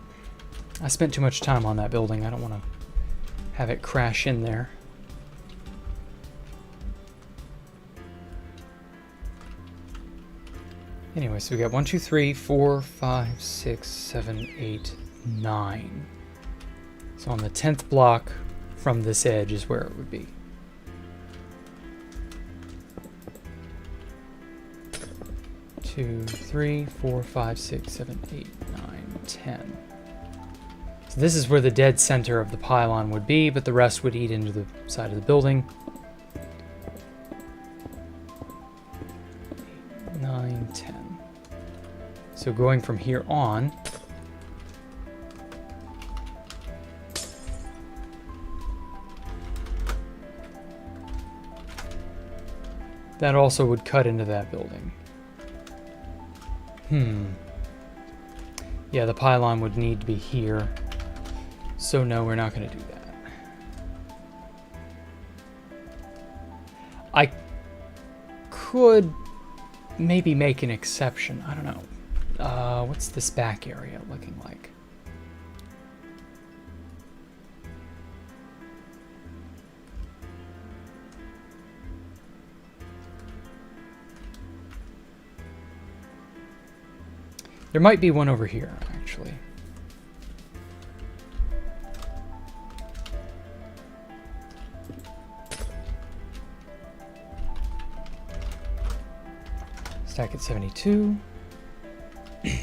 [SPEAKER 1] I spent too much time on that building. I don't want to have it crash in there. Anyway, so we got 1, 2, 3, 4, 5, 6, 7, 8, 9. So on the 10th block from this edge is where it would be. 2, 3, 4, 5, 6, 7, 8, 9, 10. So this is where the dead center of the pylon would be, but the rest would eat into the side of the building. 8, 9, 10. So going from here on, that also would cut into that building. Yeah, the pylon would need to be here. So no, we're not going to do that. I could maybe make an exception. I don't know. What's this back area looking like? There might be one over here, actually. Stack at 72. It's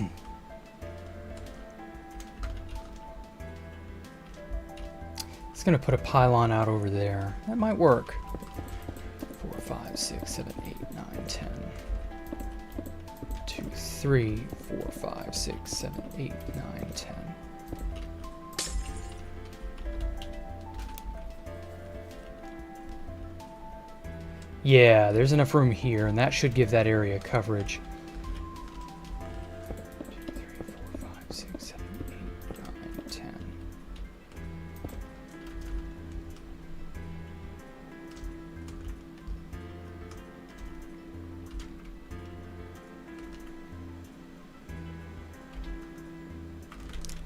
[SPEAKER 1] going to put a pylon out over there. That might work. 4, 5, 6, 7, 8, 9, 10. 2, 3, 4, 5, 6, 7, 8, 9, 10. Yeah, there's enough room here, and that should give that area coverage. 2, 3, 4, 5, 6, 7, 8, 9, 10.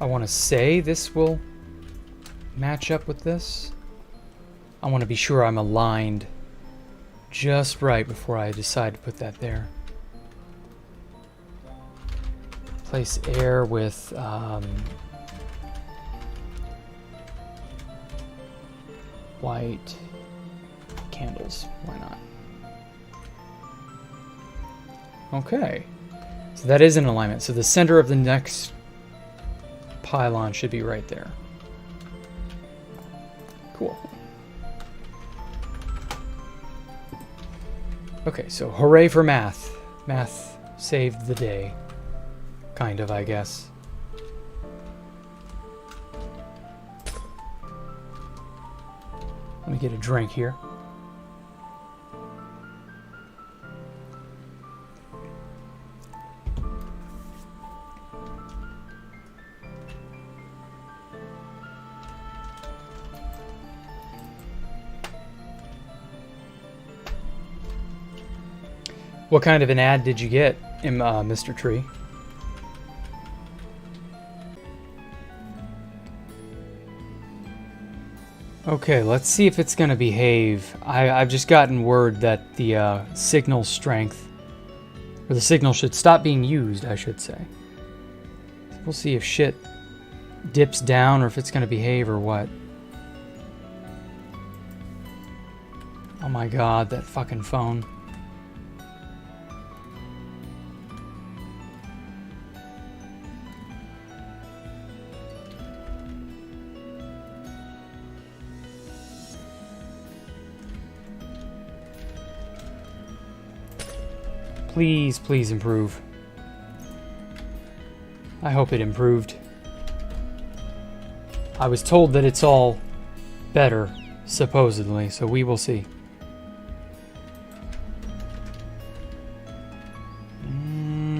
[SPEAKER 1] I want to say this will match up with this. I want to be sure I'm aligned just right before I decide to put that there. Place air with white candles. Why not? Okay. So that is in alignment. So the center of the next pylon should be right there. Cool. Okay, so hooray for math. Math saved the day. Kind of, I guess. Let me get a drink here. What kind of an ad did you get, Mr. Tree? Okay, let's see if it's going to behave. I've just gotten word that the signal strength, or the signal should stop being used, I should say. We'll see if shit dips down or if it's going to behave or what. Oh my god, that fucking phone. Please, please improve. I hope it improved. I was told that it's all better, supposedly, so we will see.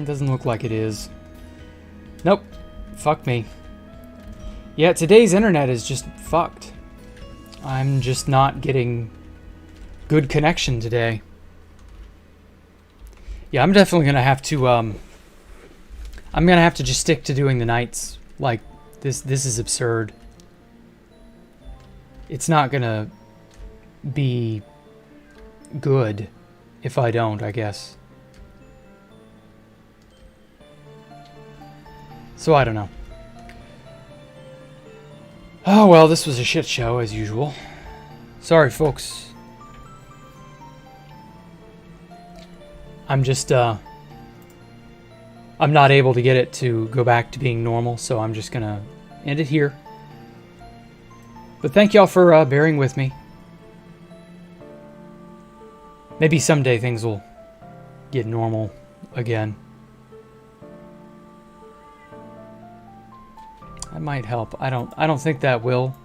[SPEAKER 1] Doesn't look like it is. Nope. Fuck me. Yeah, today's internet is just fucked. I'm just not getting good connection today. Yeah, I'm definitely gonna have to I'm gonna have to just stick to doing the nights. Like this is absurd. It's not gonna be good if I don't, I guess. So I don't know. Oh well, this was a shit show as usual. Sorry, folks. I'm just, I'm not able to get it to go back to being normal, so I'm just gonna end it here. But thank y'all for bearing with me. Maybe someday things will get normal again. That might help. I don't think that will.